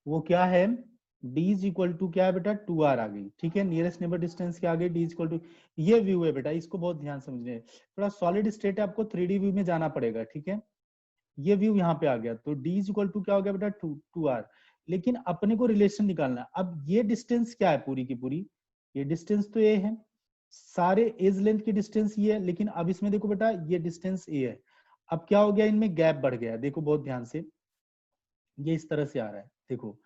वो क्या है, d इज इक्वल टू क्या है बेटा, 2r आ गई, ठीक है। नियरेस्ट नेबर डिस्टेंस क्या आ गई, d इज इक्वल टू, ये व्यू है बेटा, इसको बहुत ध्यान समझने, थोड़ा सॉलिड स्टेट है, आपको 3D व्यू में जाना पड़ेगा, ठीक है। ये व्यू यहाँ पे आ गया, तो d इज इक्वल टू क्या हो गया बेटा, 2r। लेकिन अपने को रिलेशन निकालना है। अब ये डिस्टेंस क्या है पूरी की पूरी, ये डिस्टेंस तो ये है, सारे एज लेंथ की डिस्टेंस ये है, लेकिन अब इसमें देखो बेटा ये डिस्टेंस ए है। अब क्या हो गया, इनमें गैप बढ़ गया, देखो बहुत ध्यान से, ये इस तरह से आ रहा है, देखो।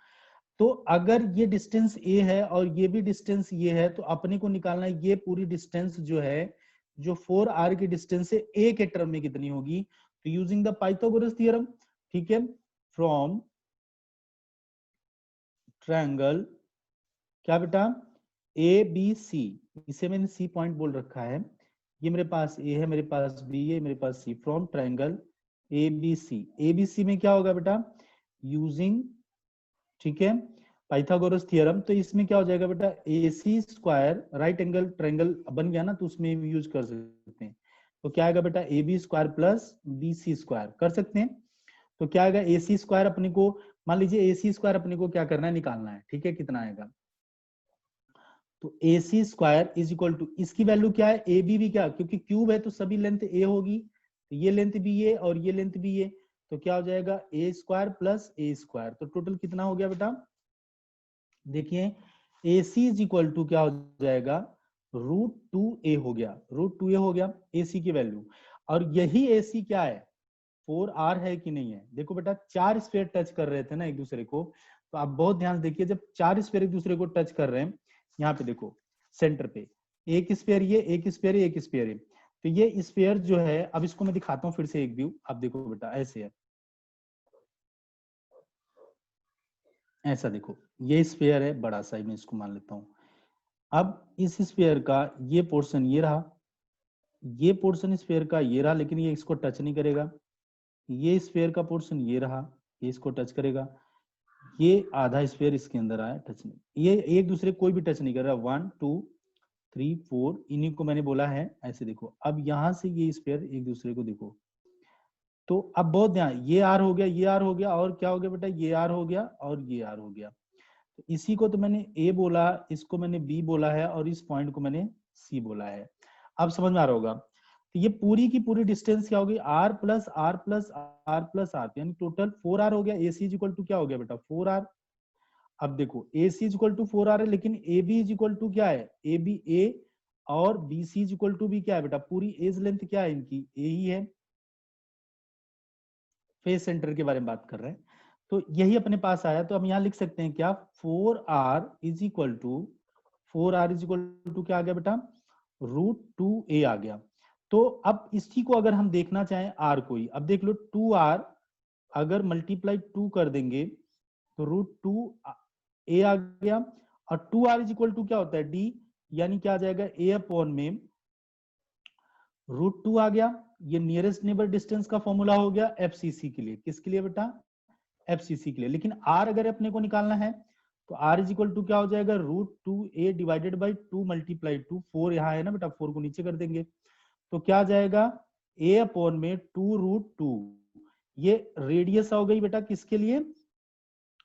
तो अगर ये डिस्टेंस ए है और ये भी डिस्टेंस ये है, तो अपने को निकालना है ये पूरी डिस्टेंस जो है, जो 4r की डिस्टेंस है ए के टर्म में कितनी होगी। तो यूजिंग द पाइथागोरस थ्योरम, ठीक है, फ्रॉम ट्रायंगल क्या बेटा, ए बी सी, इसे मैंने सी पॉइंट बोल रखा है, ये मेरे पास ए है, मेरे पास बी है, मेरे पास C, from triangle A B C. A B C में क्या होगा बेटा, यूजिंग, ठीक है, पाइथागोरस थ्योरम, तो इसमें क्या हो जाएगा बेटा, ए C square, right angle triangle बन गया ना, तो उसमें भी यूज कर सकते हैं। तो क्या आएगा बेटा, A B square plus B C square कर सकते हैं। तो क्या आएगा, ए सी स्क्वायर अपने को, मान लीजिए ए सी स्क्वायर अपने को क्या करना है, निकालना है, ठीक है, कितना आएगा। तो A C square is equal to, इसकी वैल्यू क्या है, ए बी भी क्या, क्योंकि क्यूब है तो सभी लेंथ ए होगी, तो ये लेंथ भी ये और ये लेंथ भी ये, तो क्या हो जाएगा, ए स्क्वायर प्लस ए स्क्वायर, तो टोटल कितना हो गया बेटा, देखिए ए सी इज इक्वल टू क्या हो जाएगा, √2a हो गया, √2a हो गया ए सी की वैल्यू। और यही ए सी क्या है, 4r है कि नहीं है। देखो बेटा चार स्फीयर टच कर रहे थे ना एक दूसरे को, तो आप बहुत ध्यान से देखिए, जब चार स्फीयर एक दूसरे को टच कर रहे हैं, यहाँ पे देखो सेंटर पे एक स्फीयर ये, एक स्फीयर ये, एक स्फीयर ये, तो ये स्फीयर जो है, अब इसको मैं दिखाता हूँ फिर से एक व्यू, अब देखो बेटा ऐसे है, ऐसा देखो, ये स्फीयर है बड़ा सा, मैं इसको मान लेता हूँ। अब इस स्फीयर का ये पोर्शन ये रहा, ये पोर्शन स्फीयर का ये रहा, लेकिन ये इसको टच नहीं करेगा। ये स्फीयर का पोर्शन ये रहा, ये इसको टच करेगा। ये आधा स्फीयर इसके अंदर आया, टच नहीं, ये एक दूसरे कोई भी टच नहीं कर रहा। 1 2 3 4, इन्हीं को मैंने बोला है ऐसे। देखो अब यहां से ये स्फीयर एक दूसरे को देखो, तो अब बहुत ध्यान, ये आर हो गया, ये आर हो गया, और क्या हो गया बेटा, ये आर हो गया और ये आर हो गया। तो इसी को तो मैंने ए बोला, इसको मैंने बी बोला है, और इस पॉइंट को मैंने सी बोला है। अब समझ में आ रहा होगा। तो ये पूरी की पूरी डिस्टेंस क्या होगी, R plus R plus R plus R, यानी टोटल 4r हो गया। A C is equal to क्या हो गया बेटा, 4r। अब देखो A C is equal to 4r है, लेकिन A B is equal to क्या है, ए बी ए, और B C is equal to भी क्या है बेटा, पूरी एज लेंथ क्या है इनकी, ए ही है। फेस सेंटर के बारे में बात कर रहे हैं, तो यही अपने पास आया। तो हम यहाँ लिख सकते हैं क्या, 4r is equal to, 4r is equal to क्या आ गया बेटा, √2a आ गया। तो अब इसी को अगर हम देखना चाहें r को ही, अब देख लो 2r अगर मल्टीप्लाई 2 कर देंगे, तो √2a आ गया, और 2r इज इक्वल टू क्या होता है, d, यानी क्या आ जाएगा, a अपॉन में √2 आ गया। ये नियरेस्ट नेबर डिस्टेंस का फॉर्मूला हो गया एफसीसी के लिए, किसके लिए बेटा, एफसीसी के लिए। लेकिन आर अगर अपने को निकालना है, तो आर इज इक्वल टू क्या हो जाएगा, √2a डिवाइडेड बाई 2 मल्टीप्लाई 2, 4 यहाँ है ना बेटा, 4 को नीचे कर देंगे, तो क्या आ जाएगा, a अपॉन में 2√2, ये रेडियस हो गई बेटा किसके लिए,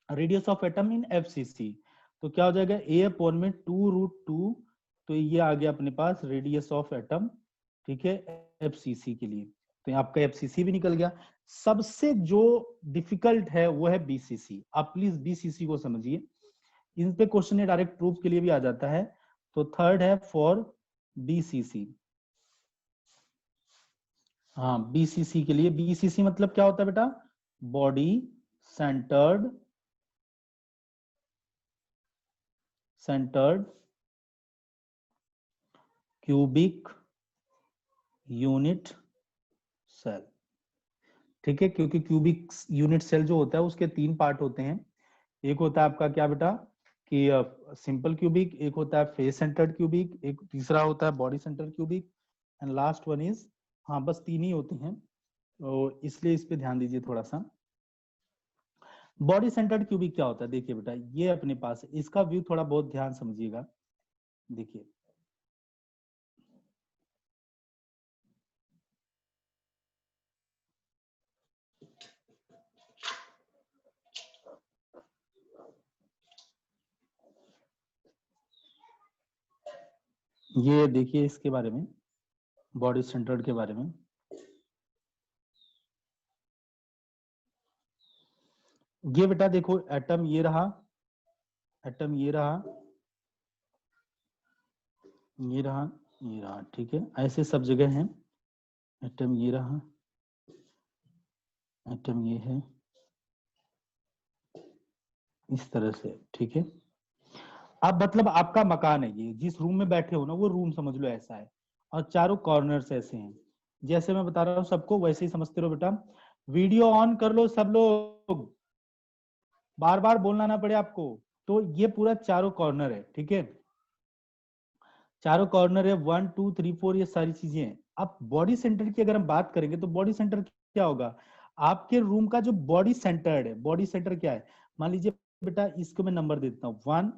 radius of atom in FCC. तो क्या हो जाएगा, a अपॉन में 2√2, तो ये आ गया अपने पास रेडियस ऑफ एटम, ठीक है, एफसीसी के लिए। तो ये आपका एफसीसी भी निकल गया। सबसे जो डिफिकल्ट है वो है बीसीसी। आप प्लीज बीसीसी को समझिए, इन पे क्वेश्चन डायरेक्ट प्रूफ के लिए भी आ जाता है। तो थर्ड है फॉर बीसीसी। हाँ बीसीसी के लिए, बीसीसी मतलब क्या होता है बेटा, body centred, centred cubic unit cell, ठीक है। क्योंकि क्यूबिक यूनिट सेल जो होता है उसके तीन पार्ट होते हैं। एक होता है आपका क्या बेटा, कि सिंपल क्यूबिक, एक होता है फेस सेंटर्ड क्यूबिक, एक तीसरा होता है body centred cubic, and last one is, हाँ बस तीन ही होते हैं, तो इसलिए इस पे ध्यान दीजिए थोड़ा सा। बॉडी सेंटर्ड क्यूबिक क्या होता है, देखिए बेटा ये अपने पास है, इसका व्यू थोड़ा बहुत ध्यान समझिएगा। देखिए ये देखिए इसके बारे में, बॉडी सेंटर्ड के बारे में। ये बेटा देखो एटम ये रहा, एटम ये रहा, ये रहा, ये रहा, ठीक है, ऐसे सब जगह हैं। एटम ये रहा, एटम ये है, इस तरह से, ठीक है। अब मतलब आपका मकान है, ये जिस रूम में बैठे हो ना वो रूम समझ लो ऐसा है, और चारों कॉर्नर्स ऐसे हैं। जैसे मैं बता रहा हूँ सबको वैसे ही समझते रहो बेटा। वीडियो ऑन कर लो सब लोग, बार बार बोलना ना पड़े आपको। तो ये पूरा चारों कॉर्नर है, ठीक है, चारों कॉर्नर है, 1 2 3 4 ये सारी चीजें हैं। अब बॉडी सेंटर की अगर हम बात करेंगे तो बॉडी सेंटर क्या होगा, आपके रूम का जो बॉडी सेंटर्ड है। बॉडी सेंटर क्या है, मान लीजिए बेटा इसको मैं नंबर देता हूँ 1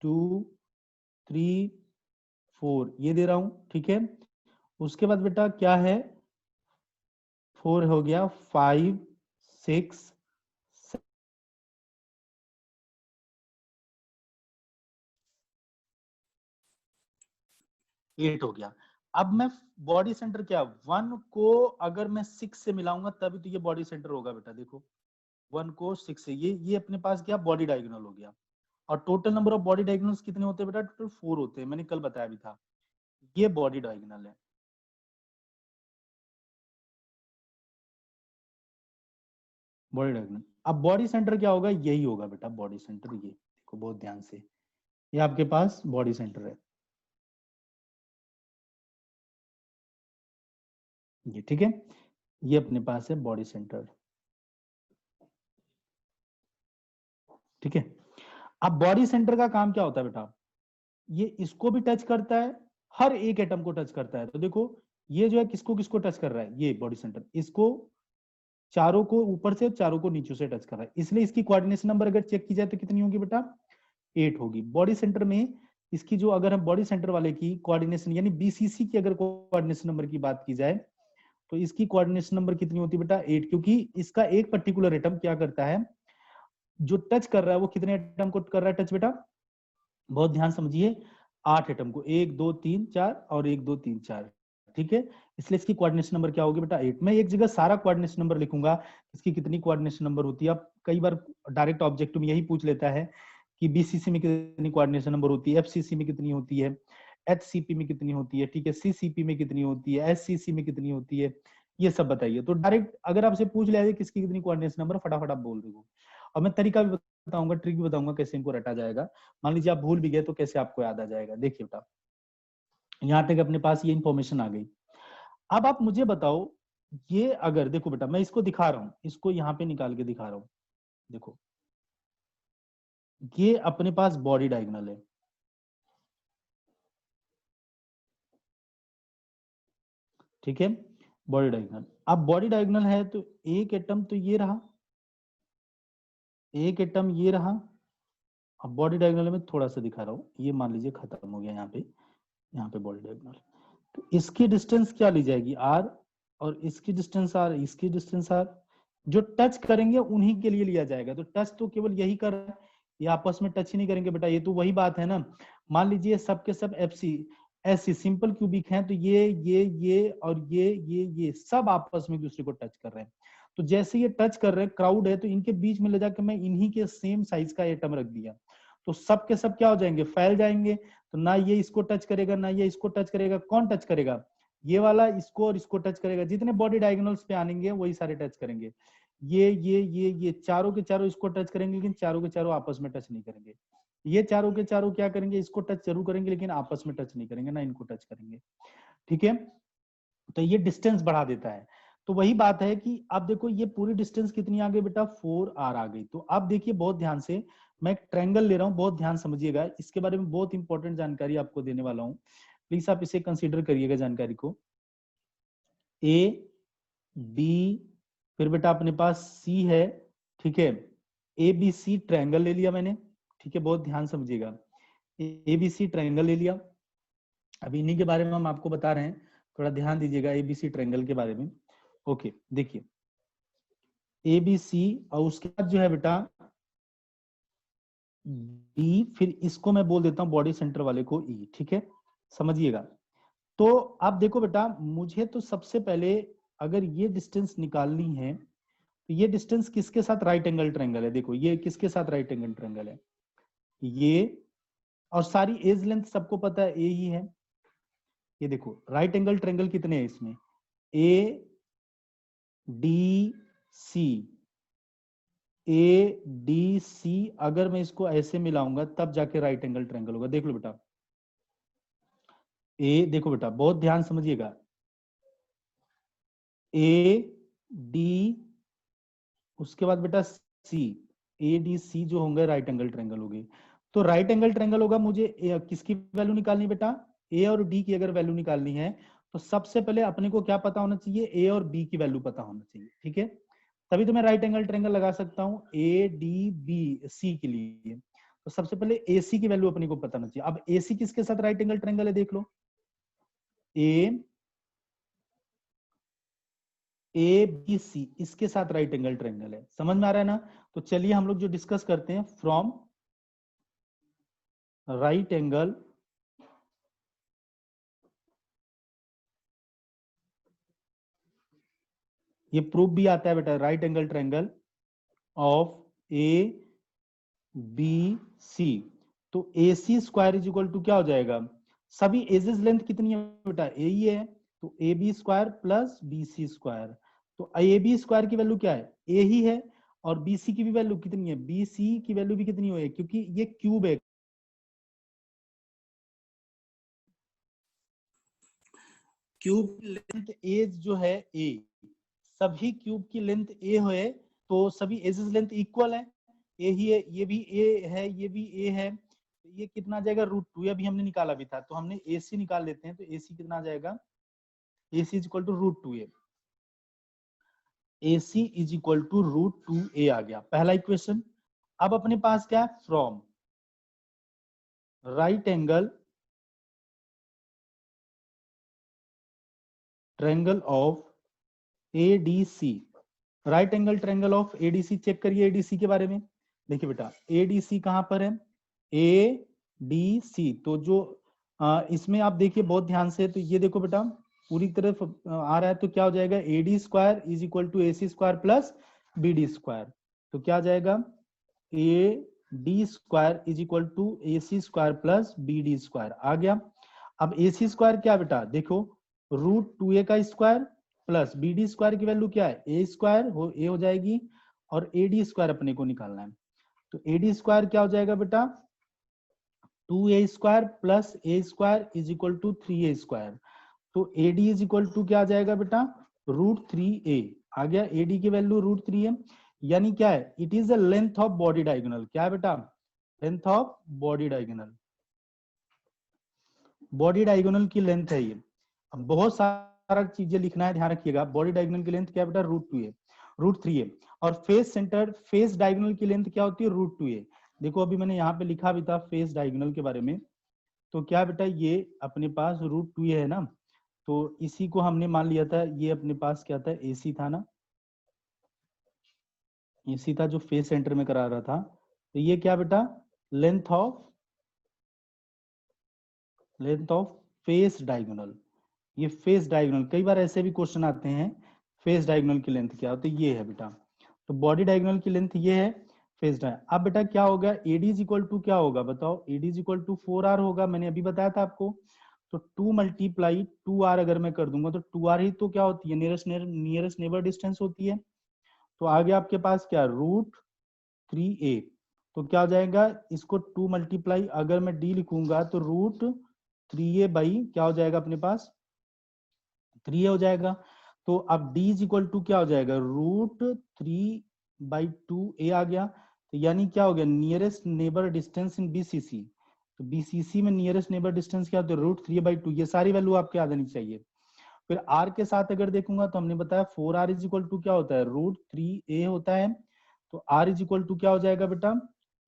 2 3 4 ये दे रहा हूं, ठीक है। उसके बाद बेटा क्या है, 4 हो गया, 5 6 8 हो गया। अब मैं बॉडी सेंटर क्या, 1 को अगर मैं 6 से मिलाऊंगा तभी तो ये बॉडी सेंटर होगा बेटा। देखो 1 को 6 से, ये अपने पास क्या बॉडी डायगोनल हो गया। और total number of body diagonals कितने होते हैं बेटा, टोटल 4 होते हैं, मैंने कल बताया भी था। ये बॉडी डायगोनल है, बॉडी डायगोनल। अब बॉडी सेंटर क्या होगा, यही होगा बेटा बॉडी सेंटर। ये देखो बहुत ध्यान से, ये आपके पास बॉडी सेंटर है, ये ठीक है, ये अपने पास है बॉडी सेंटर, ठीक है। अब बॉडी सेंटर का काम क्या होता है बेटा, ये इसको भी टच करता है, हर एक एटम को टच करता है। तो देखो ये जो है किसको किसको टच कर रहा है, ये बॉडी सेंटर इसको चारों को ऊपर से, चारों को नीचे से टच कर रहा है, इसलिए इसकी कोऑर्डिनेशन नंबर अगर चेक की जाए तो कितनी होगी बेटा, 8 होगी। बॉडी सेंटर में इसकी जो, अगर हम बॉडी सेंटर वाले की कोऑर्डिनेशन यानी बीसीसी की अगर कोऑर्डिनेशन नंबर की बात की जाए तो इसकी कोऑर्डिनेशन नंबर कितनी होती है बेटा, 8, क्योंकि इसका एक पर्टिकुलर एटम क्या करता है, जो टच कर रहा है वो कितने एटम को कर रहा है टच बेटा, बहुत ध्यान समझिए, 8 एटम को, 1 2 3 4 और 1 2 3 4, ठीक है। इसलिए इसकी कोऑर्डिनेशन नंबर क्या होगी बेटा, 8। मैं एक जगह सारा कोऑर्डिनेशन नंबर लिखूंगा, इसकी कितनी कोऑर्डिनेशन नंबर होती है। अब कई बार डायरेक्ट ऑब्जेक्टिव में यही पूछ लेता है कि बीसीसी में कितनी कोऑर्डिनेशन नंबर होती है, एफसीसी में कितनी होती है, एचसीपी में कितनी होती है, ठीक है, सीसीपी में कितनी होती है, एससीसी में कितनी होती है, ये सब बताइए। तो डायरेक्ट अगर आपसे पूछ लिया जाए किसकी कितनी कोऑर्डिनेशन नंबर, फटाफट आप बोल दो। और मैं तरीका भी बताऊंगा, ट्रिक भी बताऊंगा कैसे इनको रटा जाएगा। मान लीजिए आप भूल भी गए तो कैसे आपको याद आ जाएगा। देखिए बेटा यहाँ तक अपने पास ये इंफॉर्मेशन आ गई। अब आप मुझे बताओ, ये अगर देखो बेटा मैं इसको दिखा रहा हूं, इसको यहाँ पे निकाल के दिखा रहा हूं, देखो ये अपने पास बॉडी डायगोनल है, ठीक है, बॉडी डायगोनल। अब बॉडी डायगोनल है तो एक एटम तो ये रहा, एक एटम ये रहा। अब बॉडी डायगोनल में थोड़ा सा दिखा रहा हूं, ये मान लीजिए खत्म हो गया यहाँ पे बॉडी डायगोनल। तो इसकी डिस्टेंस क्या ली जाएगी, आर, और इसकी डिस्टेंस आर, इसकी डिस्टेंस आर। जो टच करेंगे उन्हीं के लिए लिया जाएगा। तो टच तो केवल यही कर रहा है, ये आपस में टच ही नहीं करेंगे बेटा। ये तो वही बात है ना, मान लीजिए सब के सब F C S C simple cubic हैं, तो ये और ये सब आपस में एक दूसरे को टच कर रहे हैं। तो जैसे ये टच कर रहे हैं, क्राउड है, तो इनके बीच में ले जाकर मैं इन्हीं के सेम साइज का एटम रख दिया, तो सब के सब क्या हो जाएंगे, फैल जाएंगे। तो ना ये इसको टच करेगा ना ये इसको टच करेगा, कौन टच करेगा, ये वाला इसको और इसको टच करेगा। जितने बॉडी डायगोनल्स पे आएंगे वही सारे टच करेंगे। ये चारों के चारों इसको टच करेंगे, लेकिन चारों के चारों आपस में टच नहीं करेंगे। ये चारों के चारों क्या करेंगे, इसको टच जरूर करेंगे लेकिन आपस में टच नहीं करेंगे, ना इनको टच करेंगे, ठीक है। तो ये डिस्टेंस बढ़ा देता है। तो वही बात है कि अब देखो ये पूरी डिस्टेंस कितनी आ गई बेटा, 4r आ गई। तो अब देखिए बहुत ध्यान से, मैं एक ट्रायंगल ले रहा हूं, बहुत ध्यान समझिएगा, इसके बारे में बहुत इंपॉर्टेंट जानकारी आपको देने वाला हूं, प्लीज आप इसे कंसीडर करिएगा जानकारी को। ए बी, फिर बेटा अपने पास सी है, ठीक है, ए बी सी ट्रायंगल ले लिया मैंने, ठीक है, बहुत ध्यान समझिएगा, ए बी सी ट्रायंगल ले लिया। अभी इन्हीं के बारे में हम आपको बता रहे हैं, थोड़ा ध्यान दीजिएगा एबीसी ट्रायंगल के बारे में। ओके देखिए एबीसी, और उसके बाद जो है बेटा बी, फिर इसको मैं बोल देता हूं बॉडी सेंटर वाले को ई, ठीक है, समझिएगा। तो आप देखो बेटा, मुझे तो सबसे पहले अगर ये डिस्टेंस निकालनी है तो ये डिस्टेंस किसके साथ राइट एंगल ट्रायंगल है? देखो ये किसके साथ राइट एंगल ट्रायंगल है? ये, और सारी एज लेंथ सबको पता है ए ही है। ये देखो राइट एंगल ट्रायंगल कितने हैं इसमें? ए डी सी, ए डी सी, अगर मैं इसको ऐसे मिलाऊंगा तब जाके राइट एंगल ट्रायंगल होगा। देख लो बेटा, ए देखो बेटा बहुत ध्यान समझिएगा, ए डी, उसके बाद बेटा सी, ए डी सी जो होंगे राइट एंगल ट्रायंगल होगी। तो राइट एंगल ट्रायंगल होगा, मुझे किसकी वैल्यू निकालनी बेटा? ए और डी की अगर वैल्यू निकालनी है तो सबसे पहले अपने को क्या पता होना चाहिए? ए और बी की वैल्यू पता होना चाहिए, ठीक है? तभी तो मैं राइट एंगल ट्रायंगल लगा सकता हूं ए डी बी सी के लिए। तो सबसे पहले ए सी की वैल्यू अपने को पता होना चाहिए। अब ए सी किसके साथ राइट एंगल ट्रायंगल है? देख लो, ए बी सी इसके साथ राइट एंगल ट्रायंगल है। समझ में आ रहा है ना? तो चलिए हम लोग जो डिस्कस करते हैं, फ्रॉम राइट एंगल ये प्रूफ भी आता है बेटा, right angle triangle of A B C. तो A C square is equal to क्या हो जाएगा? सभी एजेस लेंथ कितनी है बेटा? ए ही है, तो A B square plus B C square. तो ए बी स्क्वायर की वैल्यू क्या है? ए ही है, और बी सी की भी वैल्यू कितनी है? बी सी की वैल्यू भी कितनी है? क्योंकि ये क्यूब है, क्यूब लेंथ एज जो है ए, सभी क्यूब की लेंथ ए है, तो सभी एजेस लेंथ इक्वल है। ए ही है, ये भी ए है, ये भी ए है, तो ये कितना आ जाएगा? √2। अभी हमने निकाला भी था, तो हमने ए सी निकाल लेते हैं। तो ए सी कितना आ जाएगा? A C is equal to √2a। A C is equal to √2a आ गया पहला इक्वेशन। अब अपने पास क्या है? From right angle triangle of ADC, right angle triangle of ADC check करिए एडीसी के बारे में। देखिए बेटा एडीसी कहां पर है? A D C. तो जो इसमें आप देखिए बहुत ध्यान से, तो ये देखो बेटा पूरी तरफ आ रहा है, तो क्या हो जाएगा? A D square is equal to A C square plus B D square. तो क्या आ जाएगा? A D square is equal to A C square plus B D square आ गया। अब ए सी स्क्वायर क्या बेटा? देखो √2a का square plus B D square की वैल्यू क्या है? ए स्क्वायर ए हो जाएगी, और ए डी स्क्वायर अपने को निकालना है। तो ए डी स्क्वायर क्या हो जाएगा बेटा? 2a square plus A square is equal to 3a square. तो A D is equal to क्या आ जाएगा बेटा? √3a आ गया। ए डी की वैल्यू √3 है, यानी क्या है? It is the length of body diagonal. क्या है बेटा? Length of body diagonal, body diagonal की लेंथ है ये। अब बहुत सारा चीजें लिखना है, ध्यान रखिएगा। बॉडी डायगोनल की लेंथ क्या है बेटा? √3a। और फेस सेंटर, फेस डायगोनल की लेंथ क्या होती है? √2a। देखो अभी मैंने यहाँ पे लिखा भी था फेस डायगोनल के बारे में। तो क्या बेटा ये अपने पास √2a है ना, तो इसी को हमने मान लिया था, ये अपने पास क्या था? एसी था ना, एसी था जो फेस सेंटर में करा रहा था। तो ये क्या बेटा? Length of face diagonal. ये फेस डायगोनल, कई बार ऐसे भी क्वेश्चन आते हैं, फेस डायगोनल की लेंथ क्या होती है? ये है बेटा। तो बॉडी डायगोनल की लेंथ ये है, फेस डायगोनल। अब बेटा क्या होगा? एडी इज इक्वल टू क्या होगा बताओ? AD is equal to 4r होगा, मैंने अभी बताया था आपको। तो 2 मल्टीप्लाई 2r अगर मैं कर दूंगा, तो 2r ही तो क्या होती है? नियरेस्ट नेबर डिस्टेंस होती है। तो आगे आपके पास क्या? √3a। तो क्या हो जाएगा? इसको 2 मल्टीप्लाई अगर मैं d लिखूंगा तो √3a बाई क्या हो जाएगा अपने पास? 3a हो जाएगा। तो अब d इज इक्वल टू क्या हो जाएगा? √3/2a आ गया। तो यानी क्या हो गया? Nearest neighbour distance in BCC. तो बीसीसी में नियरेस्ट नेबर डिस्टेंस क्या होता है? √3/2। ये सारी वैल्यू आपके याद आनी चाहिए। फिर r के साथ अगर देखूंगा तो हमने बताया 4r इज इक्वल टू क्या होता है? √3a होता है। तो r इज इक्वल टू क्या हो जाएगा बेटा?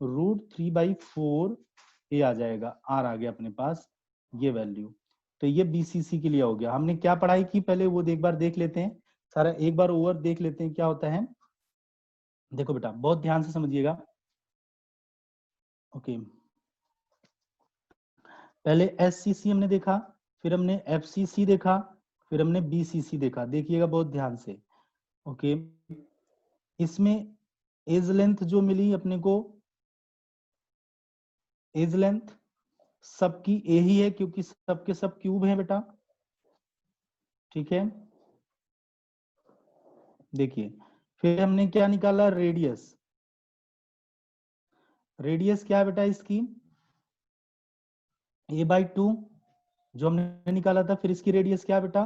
√3/4a आ जाएगा। r आ गया अपने पास ये वैल्यू। तो ये बीसीसी के लिए हो गया। हमने क्या पढ़ाई की पहले वो एक बार देख लेते हैं, सारा एक बार ओवर देख लेते हैं क्या होता है। देखो बेटा बहुत ध्यान से समझिएगा। ओके, पहले SCC हमने देखा, फिर हमने FCC देखा, फिर हमने BCC देखा। देखिएगा बहुत ध्यान से। ओके, इसमें एज लेंथ जो मिली अपने को, एज लेंथ सबकी ए ही है क्योंकि सबके सब क्यूब हैं बेटा। ठीक है, देखिए फिर हमने क्या निकाला, रेडियस। रेडियस क्या है बेटा इसकी, a/2 जो हमने निकाला था। फिर इसकी रेडियस क्या है बेटा,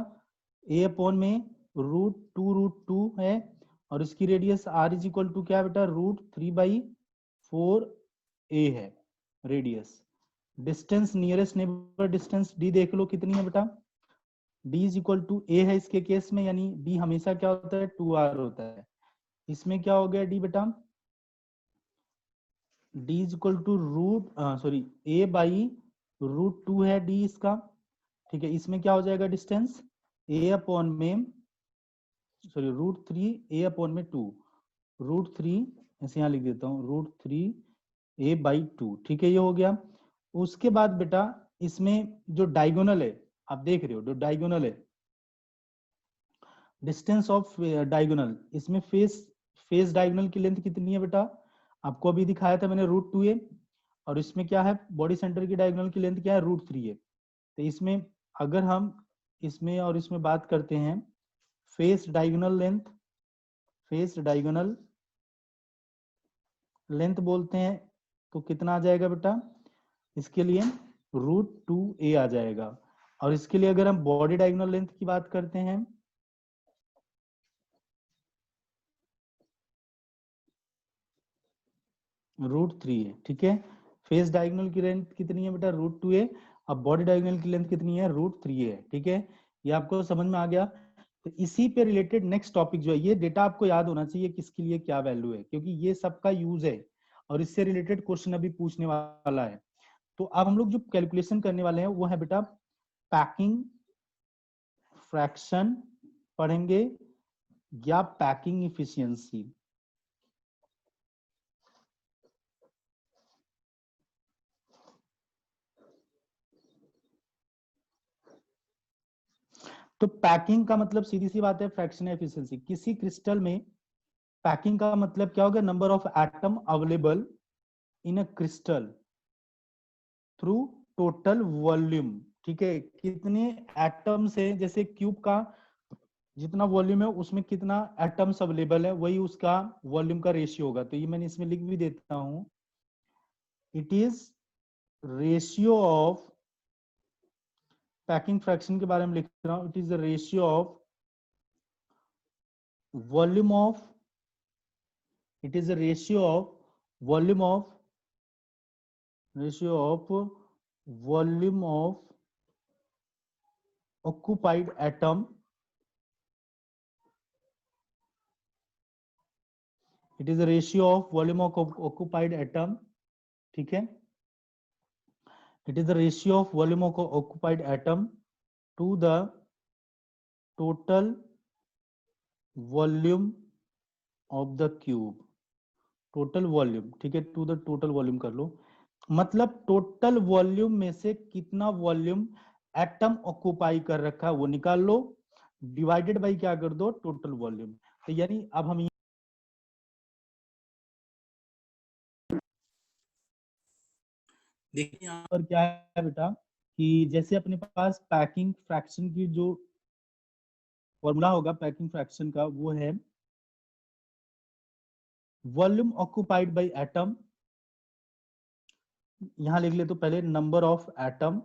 a/में √2 है, और इसकी radius r is equal to क्या है बेटा, √3/4a है radius. Distance nearest neighbour distance d देख लो कितनी है बेटा, d is equal to a है इसके केस में, यानी d हमेशा क्या होता है, 2r होता है। इसमें क्या हो गया d बेटा, d is equal to a/√2 है d इसका। ठीक है, इसमें क्या हो जाएगा डिस्टेंस, √3 √3 ऐसे यहाँ लिख देता हूँ, √3a/2। ठीक है, ये हो गया। उसके बाद बेटा इसमें जो डायगोनल है, आप देख रहे हो जो डायगोनल है, डिस्टेंस ऑफ डायगोनल, इसमें फेस डायगोनल की लेंथ कितनी है बेटा, आपको अभी दिखाया था मैंने, √2a। और इसमें क्या है, बॉडी सेंटर की डायगोनल की लेंथ क्या है, √3a। तो इसमें अगर हम इसमें और इसमें बात करते हैं, फेस डायगोनल लेंथ बोलते हैं, तो कितना आ जाएगा बेटा, इसके लिए √2a आ जाएगा। और इसके लिए अगर हम बॉडी डायगोनल लेंथ की बात करते हैं, √3a। ठीक है, फेस डायगोनल की लेंथ कितनी है बेटा, √2a। अब बॉडी डायगोनल की लेंथ कितनी है, √3a है। ठीक है, ये आपको समझ में आ गया। तो इसी पे रिलेटेड नेक्स्ट टॉपिक जो है, ये डेटा आपको याद होना चाहिए किसके लिए क्या वैल्यू है, क्योंकि ये सबका यूज है और इससे रिलेटेड क्वेश्चन अभी पूछने वाला है। तो अब हम लोग जो कैलकुलेशन करने वाले हैं वो है बेटा पैकिंग फ्रैक्शन पढ़ेंगे या पैकिंग इफिशियंसी। तो पैकिंग का मतलब सीधी सी बात है फ्रैक्शन एफिशिएंसी। किसी क्रिस्टल में पैकिंग का मतलब क्या होगा, number of atom available in a crystal through total volume. ठीक है, कितने एटम्स है, जैसे क्यूब का जितना वॉल्यूम है उसमें कितना एटम्स अवेलेबल है, वही उसका वॉल्यूम का रेशियो होगा। तो ये मैंने इसमें लिख भी देता हूं, it is ratio of, packing fraction के बारे में लिख रहा हूं, it is the ratio of volume of, it is a ratio of volume of occupied atom, it is a ratio of volume of occupied atom। ठीक है, it is the ratio of volume of occupied atom to the total volume of the cube, total volume. ठीक है, to the total volume कर लो, मतलब total volume में से कितना volume atom occupy कर रखा है वो निकाल लो, डिवाइडेड बाय क्या कर दो, टोटल वॉल्यूम। तो यानी अब हम देखिए यहाँ पर क्या है बेटा, कि जैसे अपने पास पैकिंग फ्रैक्शन की जो फॉर्मूला होगा पैकिंग फ्रैक्शन का, वो है वॉल्यूम ऑक्यूपाइड बाय एटम, यहां लिख ले तो पहले number of atom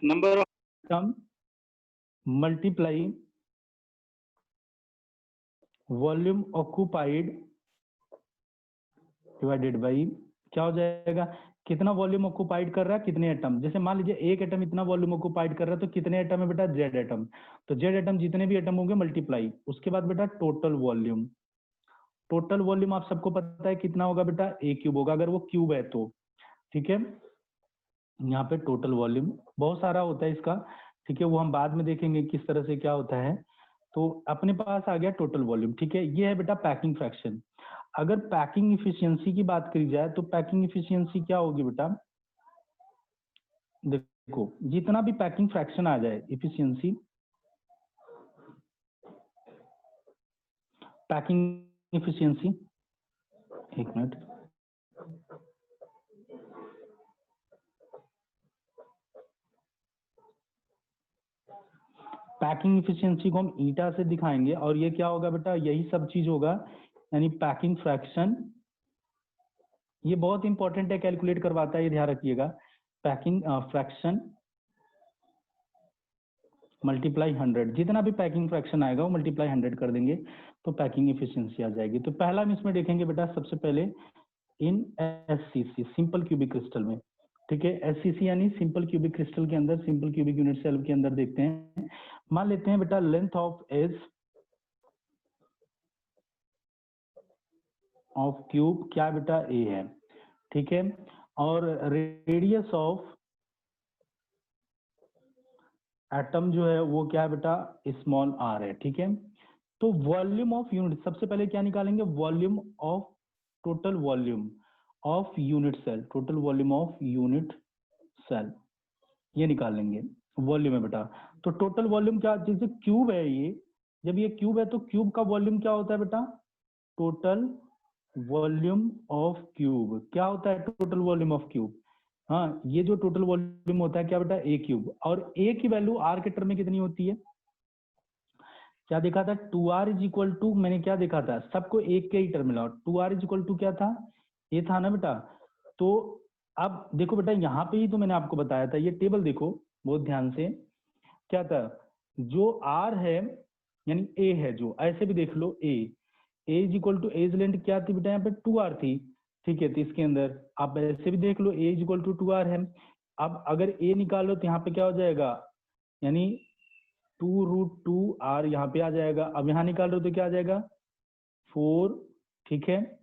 atom multiply volume occupied divided by क्या हो जाएगा, कितना वॉल्यूम ऑक्यूपाइड कर रहा है, कितने एटम। जैसे मान लीजिए एक एटम इतना वॉल्यूम ऑक्यूपाइड कर रहा है, तो कितने एटम है बेटा, जेड एटम। तो जेड एटम जितने भी एटम होंगे मल्टीप्लाई, उसके बाद बेटा टोटल वॉल्यूम। टोटल वॉल्यूम आप सबको पता है कितना होगा बेटा, ए क्यूब होगा अगर वो क्यूब है तो। ठीक है, यहाँ पे टोटल वॉल्यूम बहुत सारा होता है इसका, ठीक है, वो हम बाद में देखेंगे किस तरह से क्या होता है। तो अपने पास आ गया टोटल वॉल्यूम, ठीक है, ये है बेटा पैकिंग फ्रैक्शन। अगर पैकिंग इफिशियंसी की बात करी जाए तो पैकिंग इफिशियंसी क्या होगी बेटा, देखो जितना भी पैकिंग फ्रैक्शन आ जाए इफिशियंसी, पैकिंग इफिशियंसी, एक मिनट, पैकिंग इफिशियंसी को हम ईटा से दिखाएंगे और ये क्या होगा बेटा, यही सब चीज होगा, यानी पैकिंग फ्रैक्शन। ये बहुत इंपॉर्टेंट है, कैलकुलेट करवाता है, ये ध्यान रखिएगा। पैकिंग फ्रैक्शन मल्टीप्लाई 100, जितना भी पैकिंग फ्रैक्शन आएगा वो मल्टीप्लाई 100 कर देंगे तो पैकिंग इफिशियंसी आ जाएगी। तो पहला हम इसमें देखेंगे बेटा सबसे पहले इन एससीसी, सिंपल क्यूबिक क्रिस्टल में, ठीक है, एससीसी यानी सिंपल क्यूबिक क्रिस्टल के अंदर, सिंपल क्यूबिक यूनिट सेल के अंदर देखते हैं। मान लेते हैं बेटा length of edge of cube क्या बेटा ए है, ठीक है, और रेडियस ऑफ एटम जो है वो क्या है बेटा, स्मॉल आर है, ठीक है। तो वॉल्यूम ऑफ यूनिट, सबसे पहले क्या निकालेंगे, volume of, total volume of unit cell, total volume of unit cell, ये निकाल लेंगे, वॉल्यूम है बेटा। तो टोटल वॉल्यूम क्या, जैसे क्यूब है ये, जब ये क्यूब है तो क्यूब का वॉल्यूम क्या होता है बेटा, टोटल वॉल्यूम ऑफ क्यूब, क्या होता है टोटल वॉल्यूम ऑफ क्यूब, हाँ, ये जो टोटल वॉल्यूम होता है क्या बेटा, ए क्यूब, और ए की वैल्यू आर के टर्म में कितनी होती है, क्या देखा था, 2r इज इक्वल टू, मैंने क्या देखा था, सबको एक के ही टर्म मिला, 2r इज इक्वल टू क्या था, ये था ना बेटा। तो अब देखो बेटा यहाँ पे ही तो मैंने आपको बताया था, ये टेबल देखो बहुत ध्यान से, क्या था, जो r है यानी a है, जो ऐसे भी देख लो a is equal to edge length क्या थी बेटा, यहाँ पे 2r थी, ठीक है, तो इसके अंदर आप ऐसे भी देख लो a is equal to 2r है। अब अगर a निकालो तो यहाँ पे क्या हो जाएगा, यानी 2√2r यहाँ पे आ जाएगा। अब यहाँ निकाल रहे हो तो क्या आ जाएगा 4, ठीक है,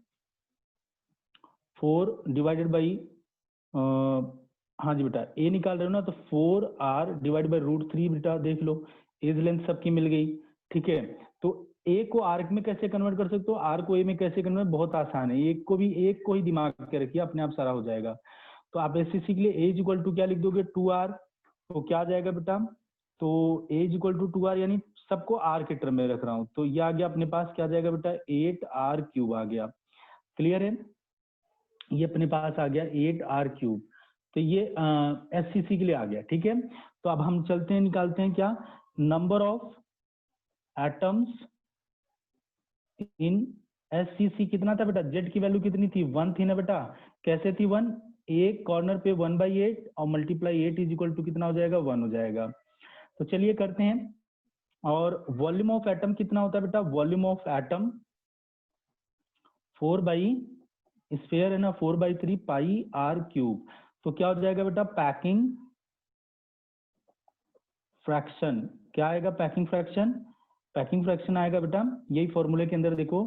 4 डिवाइडेड बाई, हाँ जी बेटा a निकाल रहे हो ना, तो 4r डिवाइड बाई √3 बेटा, देख लो एज लेंथ सबकी मिल गई, ठीक है। तो a को r में कैसे कन्वर्ट कर सकते हो, r को a में कैसे कन्वर्ट, बहुत आसान है, एक को ही दिमाग के रखिए, अपने आप सारा हो जाएगा। तो आप एससीसी के लिए a इज इक्वल टू क्या लिख दोगे, 2r, तो क्या आ जाएगा बेटा, तो a is equal to 2r, यानी सबको r के टर्म में रख रहा हूँ, तो ये आ गया अपने पास, क्या जाएगा बेटा, 8r क्यूब आ गया, क्लियर है, ये अपने पास आ गया 8r क्यूब, तो ये एससीसी के लिए आ गया, ठीक है। तो अब हम चलते हैं, निकालते हैं क्या, number of atoms in SCC कितना था बेटा, जेड की वैल्यू कितनी थी, 1 थी ना बेटा, कैसे थी 1, एक कॉर्नर पे 1/8 और मल्टीप्लाई 8 इज इक्वल टू कितना हो जाएगा, 1 हो जाएगा। तो चलिए करते हैं, और वॉल्यूम ऑफ एटम कितना होता है बेटा, volume of atom 4 by sphere है ना, 4/3 पाई आर क्यूब, तो क्या हो जाएगा बेटा, पैकिंग फ्रैक्शन, क्या आएगा पैकिंग फ्रैक्शन, पैकिंग फ्रैक्शन आएगा बेटा, यही फॉर्मूले के अंदर देखो,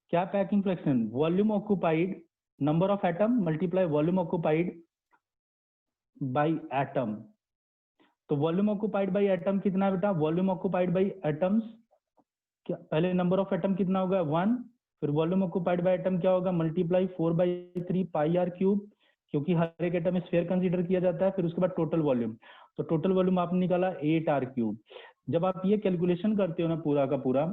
क्या packing fraction, volume occupied, number of atom multiply volume occupied by atom, तो वॉल्यूम ऑक्यूपाइड बाई एटम कितना है बेटा, वॉल्यूम ऑक्यूपाइड बाई एटम्स, क्या पहले नंबर ऑफ एटम कितना होगा 1, फिर वॉल्यूम ऑक्यूपाइड बाय एटम क्या होगा, मल्टीप्लाई 4/3 पाई आर क्यूब, क्योंकि हर एक एटम स्फीयर कंसीडर किया जाता है, फिर उसके बाद टोटल वॉल्यूम, तो टोटल वॉल्यूम आपने निकाला 8r क्यूब। जब आप ये कैलकुलेशन करते हो ना पूरा का पूरा,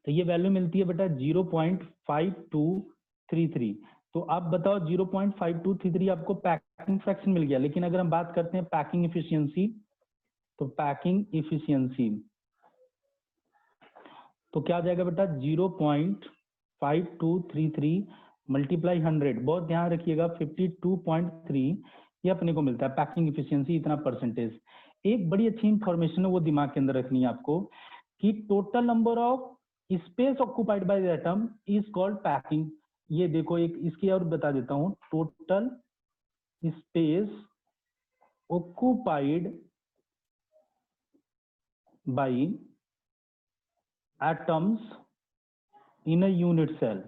तो ये वैल्यू मिलती है बेटा 0.5233, तो आप बताओ 0.5233 आपको पैकिंग फ्रैक्शन मिल गया। लेकिन अगर हम बात करते हैं पैकिंग इफिशियंसी, तो पैकिंग इफिशियंसी तो क्या आ जाएगा बेटा, 0.5233 मल्टीप्लाई 100, बहुत ध्यान रखिएगा 52.3, ये अपने को मिलता है पैकिंग इफिशियंसी, इतना परसेंटेज। एक बड़ी अच्छी इंफॉर्मेशन है वो दिमाग के अंदर रखनी है आपको, कि total number of space occupied by atom is called packing. ये देखो एक इसकी और बता देता हूँ, total space occupied by atoms in a unit cell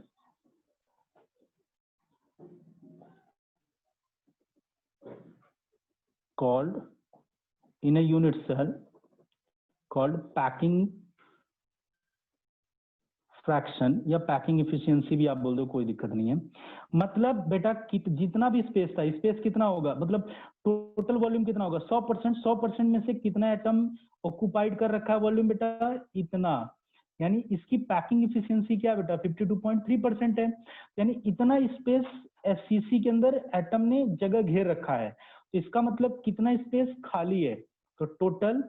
called in a unit cell called packing fraction या पैकिंग इफिशियंसी भी आप बोल दो, कोई दिक्कत नहीं है। मतलब बेटा जितना भी स्पेस था, स्पेस कितना होगा, मतलब टोटल वॉल्यूम कितना होगा 100%, 100% में से कितना एटम ऑक्युपाइड कर रखा है वॉल्यूम बेटा, इतना। यानी इसकी पैकिंग इफिशियंसी क्या है बेटा 52.3% है। यानी इतना स्पेस एफसीसी के अंदर एटम ने जगह घेर रखा है। तो इसका मतलब कितना स्पेस खाली है, तो टोटल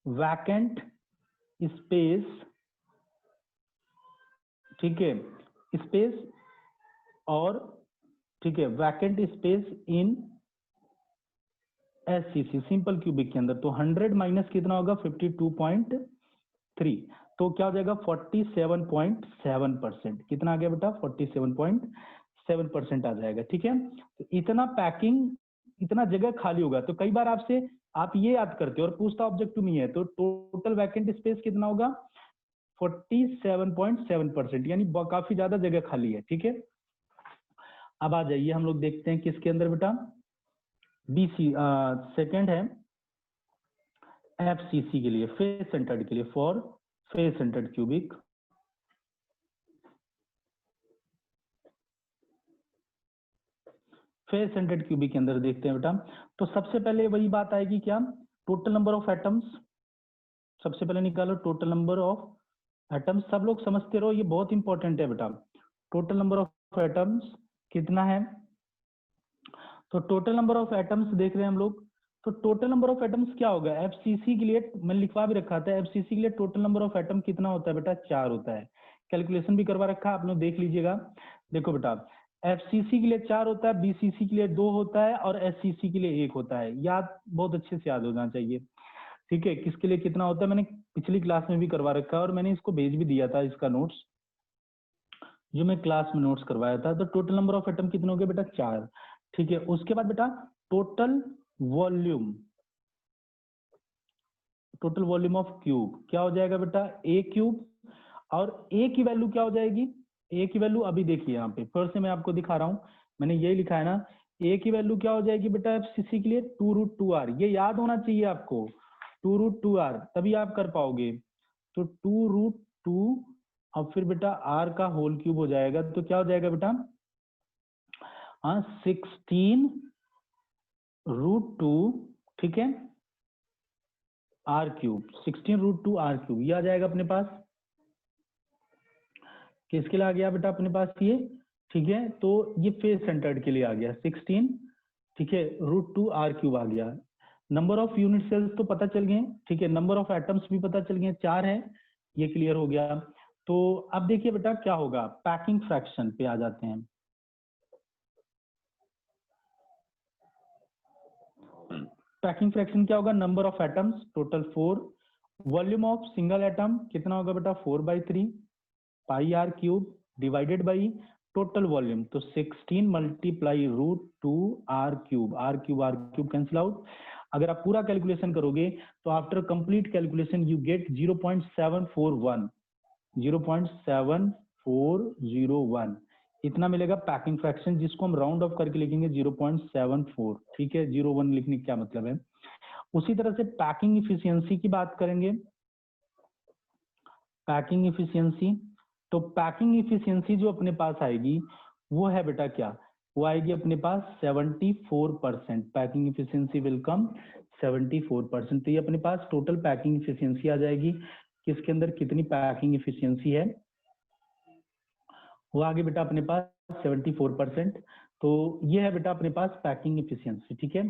वैकेंट स्पेस, ठीक है, स्पेस और ठीक है vacant space in SCC simple cubic के अंदर। तो 100 माइनस कितना होगा 52.3, तो क्या हो जाएगा 47.7%। कितना आ गया बेटा 47.7% आ जाएगा। ठीक है, तो इतना पैकिंग, इतना जगह खाली होगा। तो कई बार आपसे आप ये याद करते हो और पूछता ऑब्जेक्टिव नहीं है, तो टोटल वैकेंट स्पेस कितना होगा 47.7%, यानी काफी ज्यादा जगह खाली है। ठीक है, अब आ जाइए हम लोग देखते हैं किसके अंदर बेटा, बीसी सेकंड है एफसीसी के लिए, फेस सेंटर्ड के लिए, for face centred cubic. Face centred cubic के अंदर देखते हैं बेटा, तो सबसे पहले वही बात आएगी क्या, टोटल नंबर ऑफ एटम्स। सबसे पहले निकालो टोटल नंबर ऑफ एटम्स, सब लोग समझते रहो, ये बहुत इंपॉर्टेंट है बेटा। टोटल नंबर ऑफ एटम्स कितना है, तो टोटल नंबर ऑफ एटम्स देख रहे हैं हम लोग। तो टोटल नंबर ऑफ एटम्स क्या होगा एफसीसी के लिए, मैंने लिखवा भी रखा था, एफसीसी के लिए टोटल नंबर ऑफ एटम कितना होता है बेटा 4 होता है। कैलकुलेशन भी करवा रखा है, आप लोग देख लीजिएगा। देखो बेटा एफसीसी के लिए 4 होता है, बीसीसी के लिए 2 होता है और एससीसी के लिए 1 होता है। याद बहुत अच्छे से याद होना चाहिए। ठीक है, किसके लिए कितना होता है मैंने पिछली क्लास में भी करवा रखा है और मैंने इसको भेज भी दिया था, इसका नोट्स जो मैं क्लास में नोट्स करवाया था। तो टोटल नंबर ऑफ एटम कितने हो गए बेटा 4। ठीक है, उसके बाद बेटा total volume, total volume of cube क्या हो जाएगा बेटा ए क्यूब, और ए की वैल्यू क्या हो जाएगी, ए की वैल्यू अभी देखिए यहाँ पे फिर से मैं आपको दिखा रहा हूँ, मैंने यही लिखा है ना, ए की वैल्यू क्या हो जाएगी बेटा एफसीसी के लिए 2√2r, ये याद होना चाहिए आपको 2√2r, तभी आप कर पाओगे। तो 2√2 और फिर बेटा r का होल क्यूब हो जाएगा, तो क्या हो जाएगा बेटा 16√2, ठीक है, r क्यूब, 16√2 r क्यूब, ये आ जाएगा अपने पास। किसके लिए आ गया बेटा अपने पास ये, ठीक है, तो ये फेस सेंटर्ड के लिए आ गया 16, ठीक है, √2 r क्यूब आ गया। नंबर ऑफ यूनिट सेल्स तो पता चल गए, ठीक है, नंबर ऑफ एटम्स भी पता चल गए, 4 है, ये क्लियर हो गया। तो अब देखिए बेटा क्या होगा, पैकिंग फ्रैक्शन पे आ जाते हैं। पैकिंग फ्रैक्शन क्या होगा, number of atoms total 4, volume of single atom कितना होगा बेटा 4/3 पाई r cube divided by total volume, तो 16 multiply √2 r cube cancel out. अगर आप पूरा कैलकुलेशन करोगे तो after complete calculation you get 0.741, 0.7401 इतना मिलेगा पैकिंग फ्रैक्शन, जिसको हम राउंड ऑफ करके लिखेंगे 0.74, ठीक है, 01 लिखने का क्या मतलब है। उसी तरह से पैकिंग इफिशियंसी की बात करेंगे, पैकिंग इफिशियंसी, तो पैकिंग इफिशियंसी जो अपने पास आएगी वो है बेटा क्या, वो आएगी अपने पास 74%, पैकिंग इफिशियंसी विल कम 74%। तो ये अपने पास टोटल पैकिंग इफिशियंसी आ जाएगी, किसके अंदर कितनी पैकिंग इफिशियंसी है, वो आगे बेटा अपने पास 74%। तो ये है बेटा अपने पास पैकिंग इफिशियंसी, ठीक है।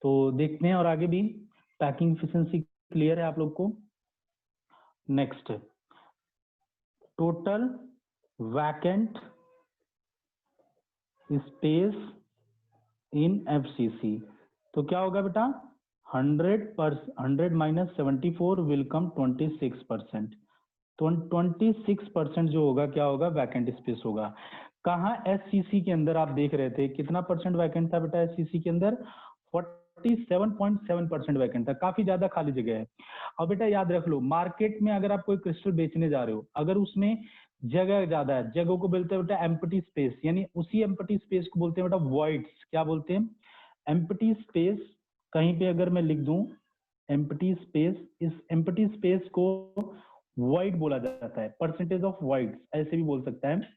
तो देखते हैं और आगे भी पैकिंग इफिशियंसी क्लियर है आप लोग को। Next total vacant space in FCC, तो क्या होगा बेटा 100 माइनस 74 विल कम 26%, तो 26% जो होगा क्या होगा वैकेंट स्पेस होगा। कहाँ एससीसी के अंदर आप देख रहे थे कितना परसेंट वैकेंट था बेटा एससीसी के अंदर 47.7% वैकेंट था, काफी ज्यादा खाली जगह है। और बेटा याद रख लो मार्केट में अगर आप कोई क्रिस्टल बेचने जा रहे हो, अगर उसमें जगह ज्यादा है, जगह को बोलते हैं बेटा एम्प्टी स्पेस, यानी उसी एम्प्टी स्पेस को बोलते हैं बेटा वॉइड्स, क्या बोलते हैं एम्प्टी स्पेस कहीं पे अगर मैं लिख दूं एम्प्टी स्पेस, इस एम्प्टी स्पेस को वॉइड बोला जाता है, परसेंटेज ऑफ वॉइड ऐसे भी बोल सकता है।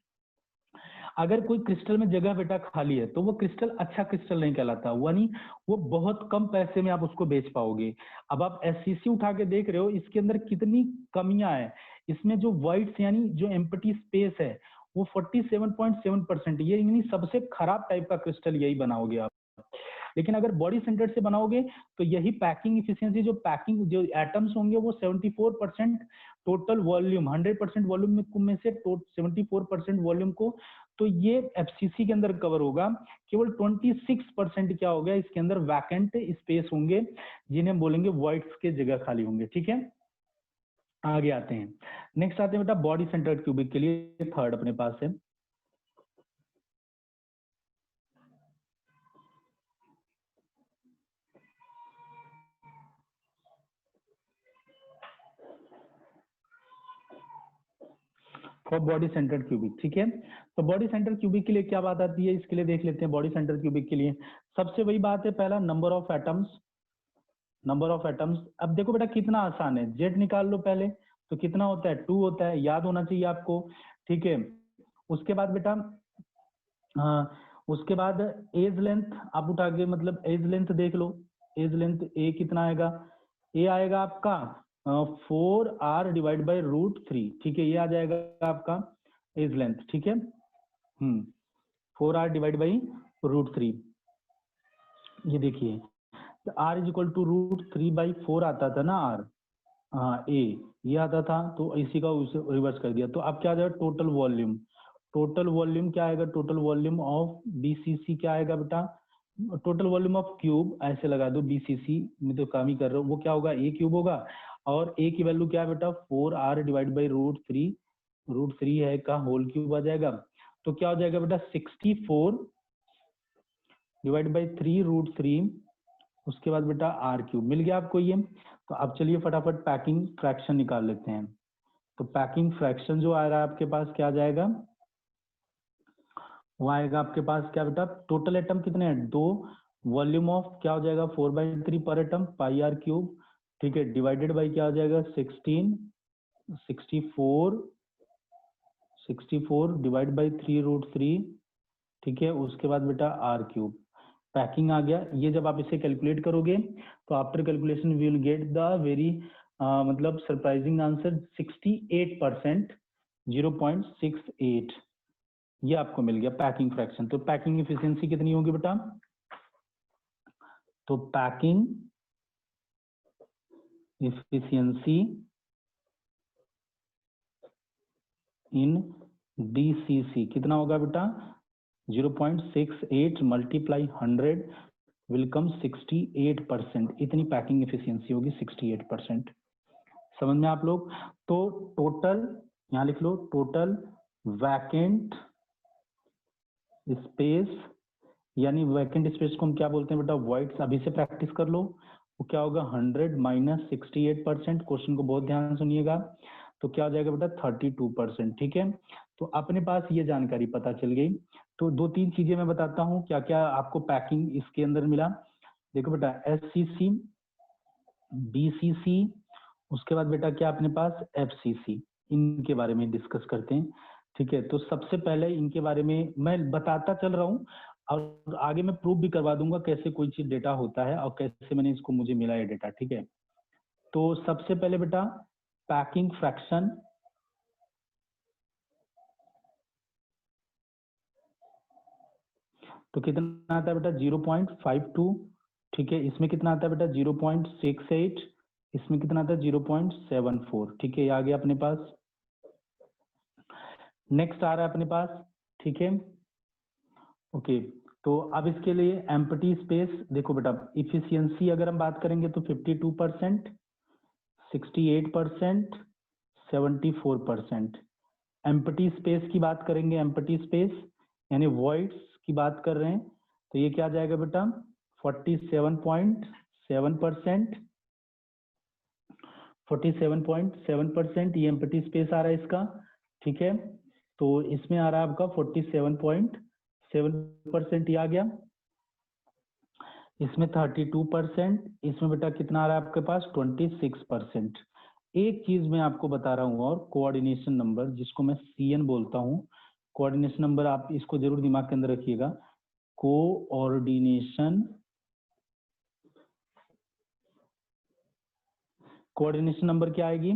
अगर कोई क्रिस्टल में जगह बेटा खाली है तो वो क्रिस्टल अच्छा क्रिस्टल नहीं कहलाता, यानी वो बहुत कम पैसे में आप उसको बेच पाओगे। अब आप एससीसी उठा के देख रहे हो, इसके अंदर कितनी कमियां है, इसमें जो वाइट्स यानी जो एम्प्टी स्पेस है वो 47.7%, ये यानी सबसे खराब टाइप का क्रिस्टल यही बनाओगे आप। लेकिन अगर बॉडी सेंटर्ड से बनाओगे तो यही पैकिंग इफिशियंसी, जो पैकिंग जो एटम्स होंगे वो 74% टोटल वॉल्यूम, 100% वॉल्यूम में से 74% वॉल्यूम को तो ये एफसीसी के अंदर कवर होगा। केवल 26% क्या हो गया, इसके अंदर वैकेंट स्पेस होंगे जिन्हें बोलेंगे वॉइड्स के जगह खाली होंगे। ठीक है, आगे आते हैं। नेक्स्ट आते हैं बेटा बॉडी सेंटर्ड क्यूबिक के लिए, थर्ड अपने पास है। फॉर बॉडी सेंटर्ड क्यूबिक, ठीक है। तो बॉडी सेंटर्ड क्यूबिक के लिए क्या बात आती है, इसके लिए देख लेते हैं। बॉडी सेंटर्ड क्यूबिक के लिए सबसे वही बात है, पहला number of atoms, number of atoms. अब देखो बेटा कितना आसान है, जेड निकाल लो पहले, तो कितना होता है 2 होता है, याद होना चाहिए आपको। ठीक है, उसके बाद बेटा उसके बाद एज लेंथ आप उठा के, मतलब एज लेंथ देख लो, एज लेंथ ए कितना आएगा, ए आएगा आपका 4r डिवाइड बाई √3। ठीक है, ये आ जाएगा आपका एज लेंथ। ठीक है, 4r डिवाइड बाई √3। ये देखिए r इज इक्वल टू √3/4 आता था ना r, हाँ ए ये आता था, तो इसी का रिवर्स कर दिया। तो अब क्या आ जाएगा टोटल वॉल्यूम, टोटल वॉल्यूम क्या आएगा, टोटल वॉल्यूम ऑफ बीसीसी क्या आएगा बेटा, टोटल वॉल्यूम ऑफ क्यूब ऐसे लगा दो, बीसीसी में तो काम ही कर रहे हो, वो क्या होगा ए क्यूब होगा, और ए की वैल्यू क्या है बेटा 4r डिवाइड बाई √3 है का होल क्यूब आ जाएगा। तो क्या हो जाएगा बेटा 64 डिवाइड बाई 3√3, उसके बाद बेटा आर क्यूब मिल गया आपको ये। तो अब चलिए फटाफट पैकिंग फ्रैक्शन निकाल लेते हैं। तो पैकिंग फ्रैक्शन जो आ रहा है आपके पास क्या आ जाएगा, वो आएगा आपके पास क्या बेटा, टोटल एटम कितने हैं 2, वॉल्यूम ऑफ क्या हो जाएगा 4/3 पर एटम पाई आर क्यूब। ठीक है, डिवाइडेड बाई क्या हो जाएगा 64 डिवाइड बाई 3√3। ठीक है, उसके बाद बेटा आर क्यूब, पैकिंग आ गया। ये जब आप इसे कैलकुलेट करोगे तो after calculation we will get the very मतलब सरप्राइजिंग आंसर 68%, 0.68 ये आपको मिल गया पैकिंग फ्रैक्शन। तो पैकिंग इफिशियंसी कितनी होगी बेटा, तो पैकिंग इफिशियंसी इन डीसीसी कितना होगा बेटा 0.68 मल्टीप्लाई 100 विल कम 68%, इतनी पैकिंग इफिशियंसी होगी 68%। समझ में आप लोग। तो टोटल यहाँ लिख लो, टोटल वैकेंट स्पेस, यानी वैकेंट स्पेस को हम क्या बोलते हैं बेटा वॉइड्स, अभी से प्रैक्टिस कर लो। वो क्या होगा 100 माइनस 68%, क्वेश्चन को बहुत ध्यान सुनिएगा, तो क्या हो जाएगा बेटा 32%। ठीक है, तो अपने पास ये जानकारी पता चल गई। तो 2-3 चीजें मैं बताता हूँ क्या क्या आपको पैकिंग इसके अंदर मिला। देखो बेटा एससीसी, बीसीसी, उसके बाद बेटा क्या अपने पास एफसीसी, इनके बारे में डिस्कस करते हैं। ठीक है, तो सबसे पहले इनके बारे में मैं बताता चल रहा हूँ और आगे मैं प्रूफ भी करवा दूंगा कैसे कोई चीज डेटा होता है और कैसे मैंने इसको मुझे मिला है डेटा। ठीक है, तो सबसे पहले बेटा पैकिंग फ्रैक्शन, तो कितना आता है बेटा 0.52। ठीक है, इसमें कितना आता है बेटा 0.68, इसमें कितना आता है 0.74। ठीक है, ये आ गया अपने पास। नेक्स्ट आ रहा है अपने पास। ठीक है, ओके, तो अब इसके लिए एम्प्टी स्पेस देखो बेटा, इफिशियंसी अगर हम बात करेंगे तो 52%, 68%, 74%। एम्प्टी स्पेस की बात करेंगे, एम्प्टी स्पेस यानी वॉइड्स की बात कर रहे हैं, तो ये क्या आ जाएगा बेटा 47.7%, 47.7% ये एम्प्टी स्पेस आ रहा है इसका। ठीक है, तो इसमें आ रहा है आपका 47.7% ही आ गया। इसमें 32%, इसमें बेटा कितना आ रहा है आपके पास 26%। एक चीज मैं आपको बता रहा हूँ, और कोऑर्डिनेशन नंबर जिसको मैं CN बोलता हूँ, कोऑर्डिनेशन नंबर आप इसको जरूर दिमाग के अंदर रखिएगा। कोऑर्डिनेशन नंबर क्या आएगी?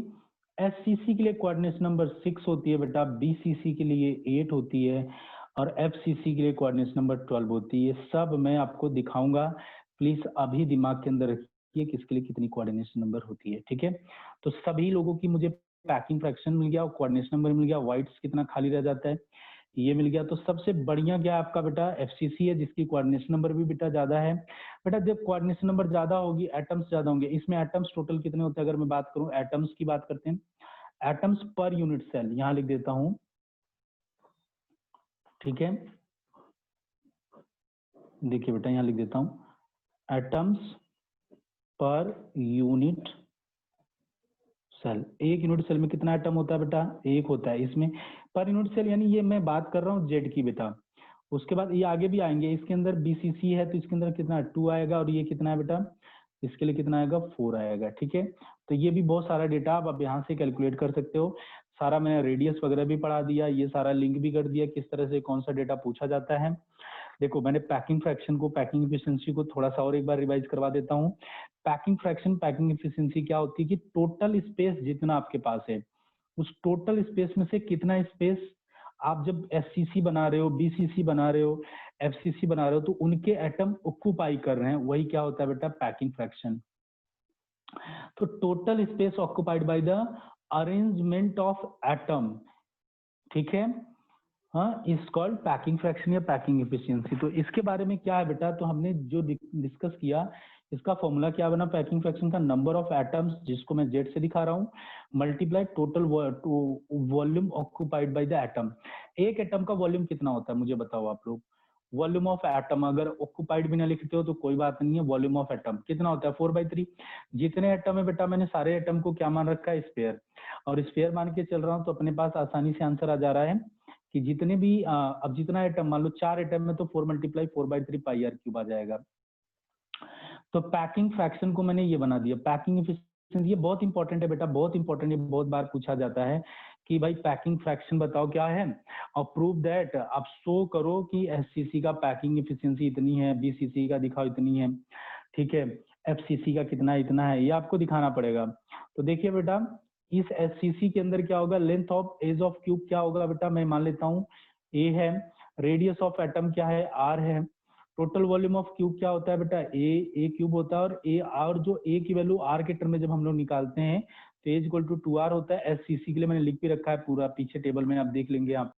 SCC के लिए कोऑर्डिनेशन नंबर 6 होती है बेटा, BCC के लिए 8 होती है, और FCC के लिए कोऑर्डिनेशन नंबर 12 होती है। सब मैं आपको दिखाऊंगा, प्लीज अभी दिमाग के अंदर रखिए किसके लिए कितनी कोऑर्डिनेशन नंबर होती है, ठीक है। तो सभी लोगों की मुझे पैकिंग फ्रैक्शन मिल गया और कोऑर्डिनेशन नंबर मिल गया, व्हाइट्स कितना खाली रह जाता है ये मिल गया। तो सबसे बढ़िया क्या है आपका बेटा? FCC है, जिसकी कोऑर्डिनेशन नंबर भी बेटा ज्यादा है। बेटा जब कोऑर्डिनेशन नंबर ज्यादा होगी एटम्स ज्यादा होंगे। इसमें एटम्स टोटल कितने होते हैं अगर मैं बात करूं, एटम्स की बात करते हैं, एटम्स पर यूनिट सेल, यहां लिख देता हूं, ठीक है। देखिए बेटा यहां लिख देता हूं, एटम्स पर यूनिट सेल। एक यूनिट सेल में कितना एटम होता है बेटा? एक होता है। इसमें पर यूनिट सेल यानी ये मैं बात कर रहा हूँ जेड की बेटा। उसके बाद ये आगे भी आएंगे, इसके अंदर BCC है तो इसके अंदर कितना 2 आएगा, और ये कितना है बेटा? इसके लिए कितना आएगा? 4 आएगा, ठीक है। तो ये भी बहुत सारा डेटा आप अब यहाँ से कैलकुलेट कर सकते हो। सारा मैंने रेडियस वगैरह भी पढ़ा दिया, ये सारा लिंक भी कर दिया किस तरह से कौन सा डेटा पूछा जाता है। देखो मैंने पैकिंग फ्रैक्शन को, पैकिंग एफिशिएंसी को थोड़ा सा और एक बार रिवाइज करवा देता हूँ। पैकिंग फ्रैक्शन, पैकिंग एफिशिएंसी क्या होती है कि टोटल स्पेस जितना आपके पास है, उस टोटल स्पेस में से कितना स्पेस आप जब SCC बना रहे हो, BCC बना रहे हो, FCC बना रहे हो, तो उनके एटम ऑक्यूपाई कर रहे हैं, वही क्या होता है बेटा? Packing fraction. तो total space occupied by the arrangement of atom, ठीक है। हाँ, इज कॉल्ड पैकिंग फ्रैक्शन या पैकिंग एफिशिएंसी। तो इसके बारे में क्या है बेटा? तो हमने जो डिस्कस किया, इसका फॉर्मूला क्या बना पैकिंग फ्रैक्शन का? नंबर ऑफ एटम्स, जिसको मैं जेड से दिखा रहा हूँ, multiply total volume occupied by the atom. एक एटम का वॉल्यूम कितना होता है मुझे बताओ आप लोग? वॉल्यूम ऑफ एटम, अगर ऑक्यूपाइड भी ना लिखते हो तो कोई बात नहीं है, वॉल्यूम ऑफ एटम कितना होता है? 4/3। जितने एटम है बेटा, मैंने सारे एटम को क्या मान रखा है? स्फीयर। और स्फीयर मान के चल रहा हूँ तो अपने पास आसानी से आंसर आ जा रहा है कि जितने भी अब जितना एटम, मान लो 4 एटम में तो 4 × 4/3 πr³ आ जाएगा। तो पैकिंग फ्रैक्शन को मैंने ये बना दिया। पैकिंग एफिशिएंसी ये बहुत इंपॉर्टेंट है बेटा, बहुत इंपॉर्टेंट है, बहुत बार पूछा जाता है कि भाई पैकिंग फ्रैक्शन बताओ क्या है, और प्रूव दैट, आप शो करो कि SCC का पैकिंग एफिशिएंसी इतनी है, BCC का दिखाओ इतनी है, ठीक है, FCC का कितना इतना है, ये आपको दिखाना पड़ेगा। तो देखिए बेटा, इस SCC के अंदर क्या होगा? Length of edge of cube क्या होगा बेटा? मैं मान लेता हूँ A है, रेडियस ऑफ एटम क्या है? R है, टोटल वॉल्यूम ऑफ क्यूब क्या होता है बेटा? A क्यूब होता है, और और जो A की वैल्यू R के टर्म में जब हम लोग निकालते हैं तो A = 2R होता है। SCC के लिए मैंने लिख भी रखा है पूरा, पीछे टेबल में आप देख लेंगे आप।